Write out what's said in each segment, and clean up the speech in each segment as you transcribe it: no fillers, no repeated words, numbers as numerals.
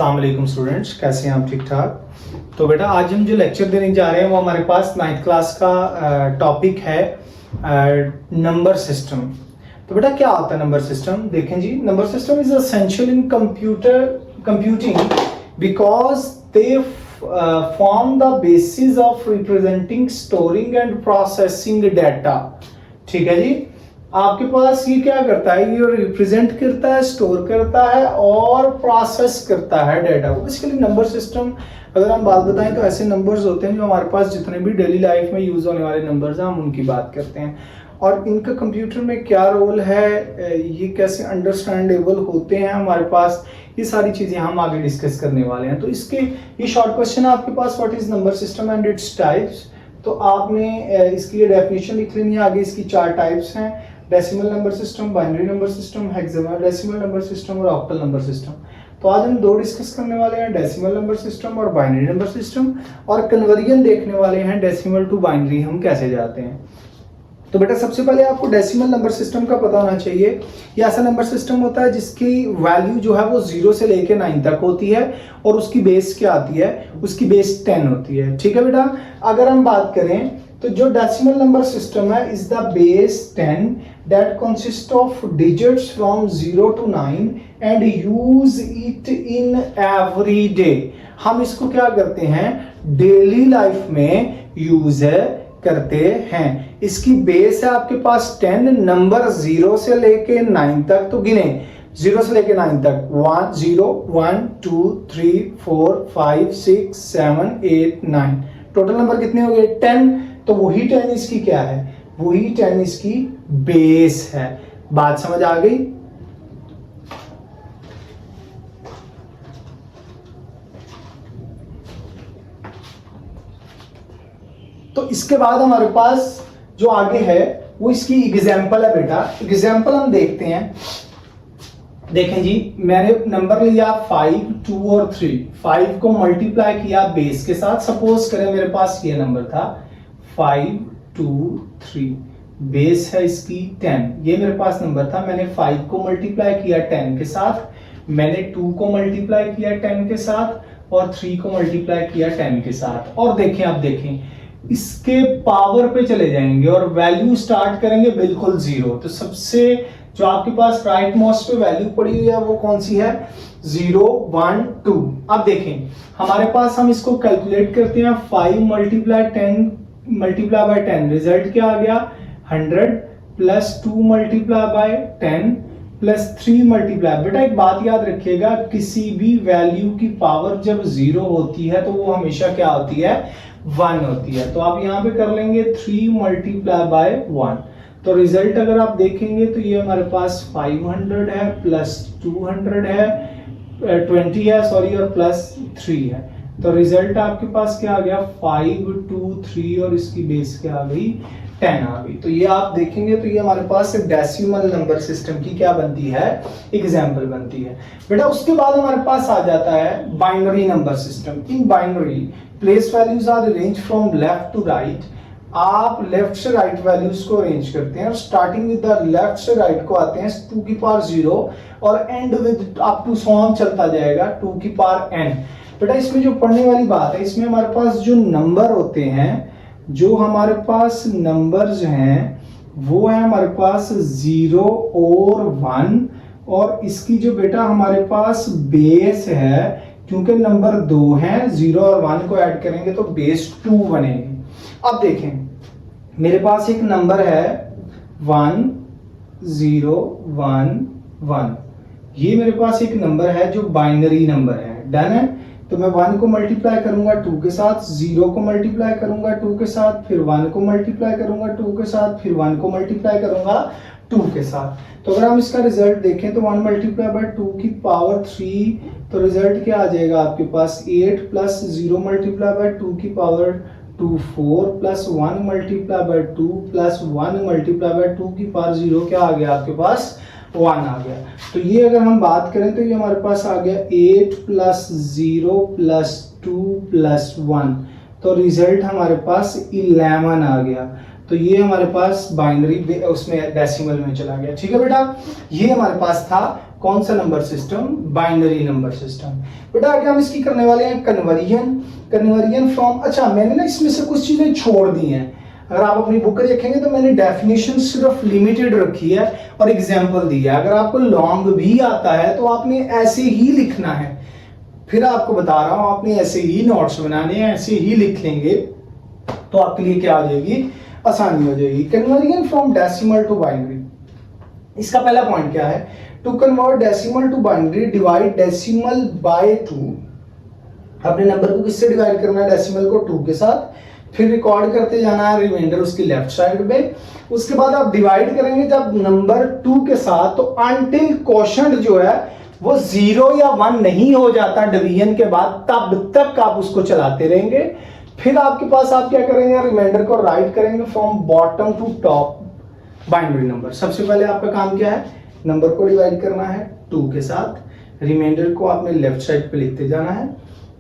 अस्सलाम वालेकुम स्टूडेंट्स, कैसे हैं आप? ठीक ठाक। तो बेटा आज हम जो लेक्चर देने जा रहे हैं वो हमारे पास 9th क्लास का टॉपिक है नंबर सिस्टम। तो बेटा क्या होता है नंबर सिस्टम? देखें जी, number system is essential in computing because they form the basis of representing, storing and processing data. ठीक है जी, आपके पास ये क्या करता है, ये रिप्रेजेंट करता है, स्टोर करता है और प्रोसेस करता है डाटा को। बेसिकली नंबर सिस्टम अगर हम बात बताएं तो ऐसे नंबर्स होते हैं जो हमारे पास जितने भी डेली लाइफ में यूज होने वाले नंबर्स हैं हम उनकी बात करते हैं, और इनका कंप्यूटर में क्या रोल है, ये कैसे अंडरस्टैंडेबल होते हैं हमारे पास, ये सारी चीजें हम आगे डिस्कस करने वाले हैं। तो इसके ये शॉर्ट क्वेश्चन है आपके पास, what is number system and its types. तो आपने इसकी ये डेफिनेशन लिख लेनी है। आगे इसकी 4 टाइप्स हैं: decimal number system, binary number system, hexadecimal number system और ऑक्टल नंबर सिस्टम। तो आज हम 2 डिस्कस करने वाले हैं, डेसिमल नंबर सिस्टम और बाइनरी नंबर सिस्टम, और कन्वर्जन देखने वाले हैं डेसिमल टू बाइनरी हम कैसे जाते हैं। तो बेटा सबसे पहले आपको डेसिमल नंबर सिस्टम का पता होना चाहिए। ये ऐसा नंबर सिस्टम होता है जिसकी वैल्यू जो है वो 0 से लेके 9 तक होती है, और उसकी बेस क्या आती है, उसकी बेस 10 होती है। ठीक है बेटा, अगर हम बात करें तो जो डेसिमल नंबर सिस्टम है is the base 10 that consist of digits from 0 to 9 and use it in every day। हम इसको क्या करते हैं, डेली लाइफ में यूज करते हैं। इसकी बेस है आपके पास 10, नंबर 0 से लेके 9 तक। तो गिने 0 से लेके 9 तक 1 0 1 2 3 4 5 6 7 8 9, टोटल नंबर कितने हो गए? 10। तो वही 10 इसकी क्या है, वही 10 इसकी बेस है। बात समझ आ गई? तो इसके बाद हमारे पास जो आगे है वो इसकी एग्जाम्पल है। बेटा एग्जाम्पल हम देखते हैं। देखें जी, मैंने नंबर लिया 5 2 और 3, 5 को मल्टीप्लाई किया बेस के साथ। सपोज करें मेरे पास ये नंबर था 5 2 3, बेस है इसकी 10। ये मेरे पास नंबर था, मैंने 5 को मल्टीप्लाई किया 10 के साथ, मैंने 2 को मल्टीप्लाई किया 10 के साथ, और 3 को मल्टीप्लाई किया 10 के साथ। और देखें, आप देखें इसके पावर पे चले जाएंगे और वैल्यू स्टार्ट करेंगे बिल्कुल 0। तो सबसे जो आपके पास राइट मोस्ट पे वैल्यू पड़ी हुई है वो कौन सी है? 0 1 2। अब देखें हमारे पास, हम इसको कैलकुलेट करते हैं। 5 मल्टीप्लाई 10 मल्टीप्लाई बाय 10, रिजल्ट क्या आ गया? 100 plus 2 multiply by 10 plus 3 multiply. बेटा एक बात याद रखिएगा, किसी भी वैल्यू की पावर जब 0 होती है तो वो हमेशा क्या होती है? 1 होती है। तो आप यहाँ पे कर लेंगे 3 मल्टीप्लाई बाय 1। तो रिजल्ट अगर आप देखेंगे तो ये हमारे पास 500 है प्लस 200 है 20 है सॉरी, और प्लस 3 है। तो रिजल्ट आपके पास क्या आ गया? 5 2 3, और इसकी बेस क्या आ गई? 10 आ गई। तो ये आप देखेंगे तो ये हमारे पास डेसिमल नंबर सिस्टम की क्या बनती है? एग्जाम्पल बनती है। बेटा उसके बाद हमारे पास आ जाता है binary number system. In binary place values are arrange from left to right. आप लेफ्ट से राइट वैल्यूज को अरेंज करते हैं, और स्टार्टिंग विद द लेफ्ट से राइट को आते हैं 2 की पावर 0, और end with up to so on चलता जाएगा 2 की पावर n। बेटा इसमें जो पढ़ने वाली बात है, इसमें हमारे पास जो नंबर होते हैं, जो हमारे पास नंबर्स हैं वो है हमारे पास 0 और 1, और इसकी जो बेटा हमारे पास बेस है, क्योंकि नंबर 2 है, 0 और 1 को ऐड करेंगे तो बेस 2 बनेगी। अब देखें मेरे पास एक नंबर है 1 0 1 1, ये मेरे पास एक नंबर है जो बाइनरी नंबर है। डन है। तो मैं 1 को मल्टीप्लाई करूंगा 2 के साथ, 0 को मल्टीप्लाई करूंगा 2 के साथ, फिर 1 को मल्टीप्लाई करूंगा 2 के साथ, फिर 1 को मल्टीप्लाई करूंगा 2 के साथ। तो अगर हम इसका रिजल्ट देखें तो 1 मल्टीप्लाई बाय 2 की पावर 3, तो रिजल्ट क्या आ जाएगा आपके पास? 8 प्लस 0 मल्टीप्लाई बाय 2 की power 2 4 plus 1 multiply by 2 plus 1 multiply by 2 की पावर 0 क्या आ गया आपके पास? 1 आ गया। तो ये अगर हम बात करें तो ये हमारे पास आ गया 8 प्लस 0 प्लस 2 प्लस 1, तो रिजल्ट हमारे पास 11 आ गया। तो ये हमारे पास बाइनरी उसमें डेसिमल में चला गया। ठीक है बेटा, ये हमारे पास था कौन सा number system, binary number system. बेटा आगे हम इसकी करने वाले हैं कन्वर्जन फ्रॉम। अच्छा मैंने ना इसमें से कुछ चीजें छोड़ दी हैं, अगर आप अपनी बुक देखेंगे तो मैंने डेफिनेशन सिर्फ लिमिटेड रखी है और एग्जांपल दिया है। अगर आपको लॉन्ग भी आता है तो आपने ऐसे ही लिखना है, फिर आपको बता रहा हूं आपने ऐसे ही नोट्स बनाने हैं, ऐसे ही लिख लेंगे तो आपके लिए क्या हो जाएगी, आसानी हो जाएगी। Conversion from decimal to binary, इसका पहला पॉइंट क्या है, to convert decimal to binary divide decimal by 2। अपने नंबर को किससे डिवाइड करना है, डेसिमल को 2 के साथ, फिर रिकॉर्ड करते जाना है रिमाइंडर उसकी लेफ्ट साइड पे। उसके बाद आप डिवाइड करेंगे जब नंबर 2 के साथ, तो अनटिल क्वोशंट जो है वो 0 या 1 नहीं हो जाता डिवीजन के बाद, तब तक आप उसको चलाते रहेंगे। फिर आपके पास आप क्या करेंगे, रिमाइंडर को राइट करेंगे from bottom to top binary number. सबसे पहले आपका काम क्या है, नंबर को डिवाइड करना है 2 के साथ, रिमाइंडर को आपने लेफ्ट साइड पे लिखते जाना है।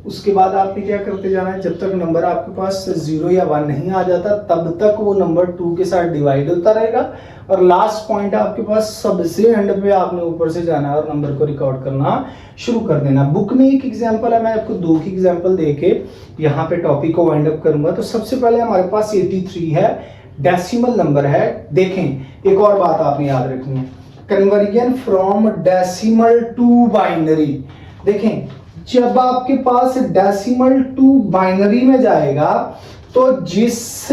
उसके बाद आपने क्या करते जाना है, जब तक नंबर आपके पास 0 या 1 नहीं आ जाता तब तक वो नंबर 2 के साथ डिवाइड होता रहेगा। और लास्ट पॉइंट आपके पास सबसे एंड पे आपने ऊपर से जाना है और नंबर को रिकॉर्ड करना शुरू कर देना। बुक में एक एग्जांपल है, मैं आपको 2 की एग्जांपल देके यहाँ पे टॉपिक को वाइंड अप करूंगा। तो सबसे पहले हमारे पास 83 है, डेसिमल नंबर है। देखें एक और बात आपने याद रखनी है, conversion from decimal to binary. देखें जब आपके पास डेसिमल टू बाइनरी में जाएगा तो जिस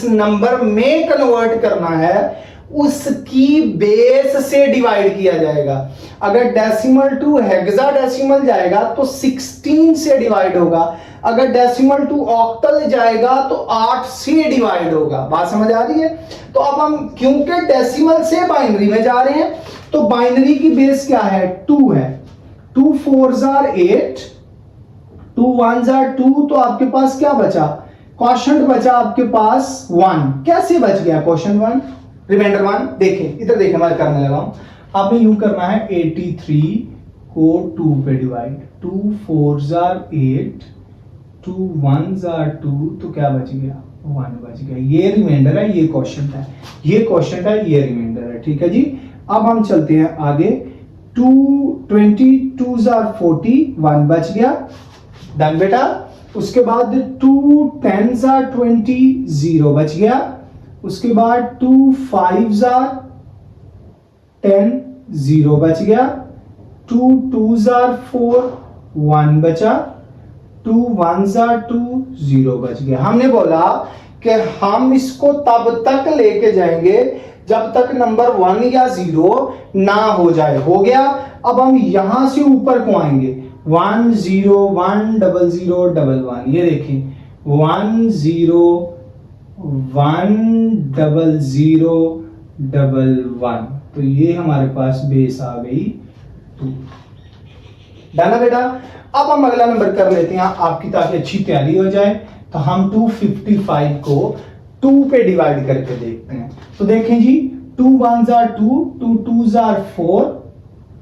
नंबर में कन्वर्ट करना है उसकी बेस से डिवाइड किया जाएगा। अगर डेसिमल टू हेक्साडेसिमल जाएगा तो 16 से डिवाइड होगा, अगर डेसिमल टू ऑक्टल जाएगा तो 8 से डिवाइड होगा। बात समझ आ रही है? तो अब हम क्योंकि डेसिमल से बाइनरी में जा रहे हैं तो बाइनरी की बेस क्या है, 2 है। 2 4s are 8, 2 1s are 2, तो आपके पास क्या बचा, क्वोशंट बचा आपके पास 1। कैसे बच गया क्वोशंट 1, रिमाइंडर 1? देखें इधर देखें, मैं करने लगा हूं। आपने यूं करना है 83 को 2 पे divide, 2 4s are 8, 2 1s are 2, तो क्या बच गया, 1 बच गया। ये रिमाइंडर है, ये क्वोशंट है, ये क्वोशंट है, ये रिमाइंडर है। ठीक है जी, अब हम चलते हैं आगे। 2 22s are 40, 1 बच गया, डन बेटा। उसके बाद 2 10s are 20, 0 बच गया। उसके बाद 2 5s are 10, 0 बच गया। 2 2s are 4, 1 बचा। 2 1s are 2, 0 बच गया। हमने बोला कि हम इसको तब तक लेके जाएंगे जब तक नंबर 1 या 0 ना हो जाए। हो गया। अब हम यहां से ऊपर को आएंगे, 1 0 1 0 0 1 1। ये देखिए 1 0 1 0 0 1 1, तो ये हमारे पास बेस आ गई 2। डाला बेटा। अब हम अगला नंबर कर लेते हैं आपकी, ताकि अच्छी तैयारी हो जाए। तो हम 255 को 2 पे डिवाइड करके देखते हैं। तो देखें जी, 2 1s are 2, 2 2s are 4,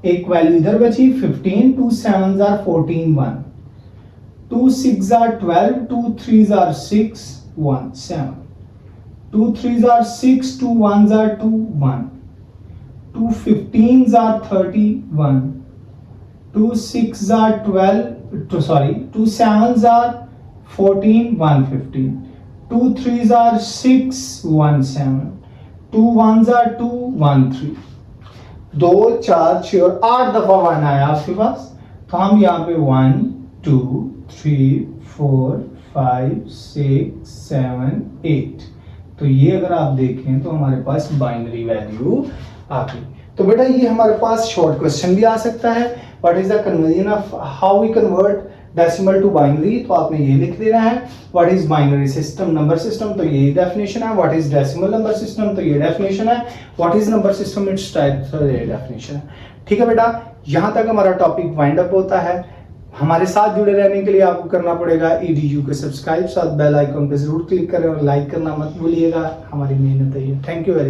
एक वैल्यू इधर बची 15, 2 7s are 14, 1, 2 6s are 12, 2 3s are 6, 1 7, 2 3s are 6, 2 1s are 2, 1, 2 15s are 30, 1, 2 6s are 12, 2 7s are 14, 1 15, 2 3s are 6, 1 7, 2 1s are 2, 1 3। 2 4 6 और 8 दफा 1 आया आपके पास। तो हम यहाँ पे 1 2 3 4 5 6 7 8, तो ये अगर आप देखें तो हमारे पास बाइनरी वैल्यू आ गई। तो बेटा ये हमारे पास शॉर्ट क्वेश्चन भी आ सकता है, what is the conversion of how we convert decimal to binary, तो आपने ये लिख देना है। What is binary system, number system, तो ये डेफिनेशन है। What is decimal number system, तो ये डेफिनेशन है। What is number system, it's type, तो ये डेफिनेशन है। ठीक है बेटा, यहां तक हमारा टॉपिक वाइंड अप होता है। हमारे साथ जुड़े रहने के लिए आपको करना पड़ेगा EDU को सब्सक्राइब, साथ बेल आइकन पे जरूर क्लिक करें और लाइक करना मत भूलिएगा, हमारी मेहनत है ये। Thank you very much.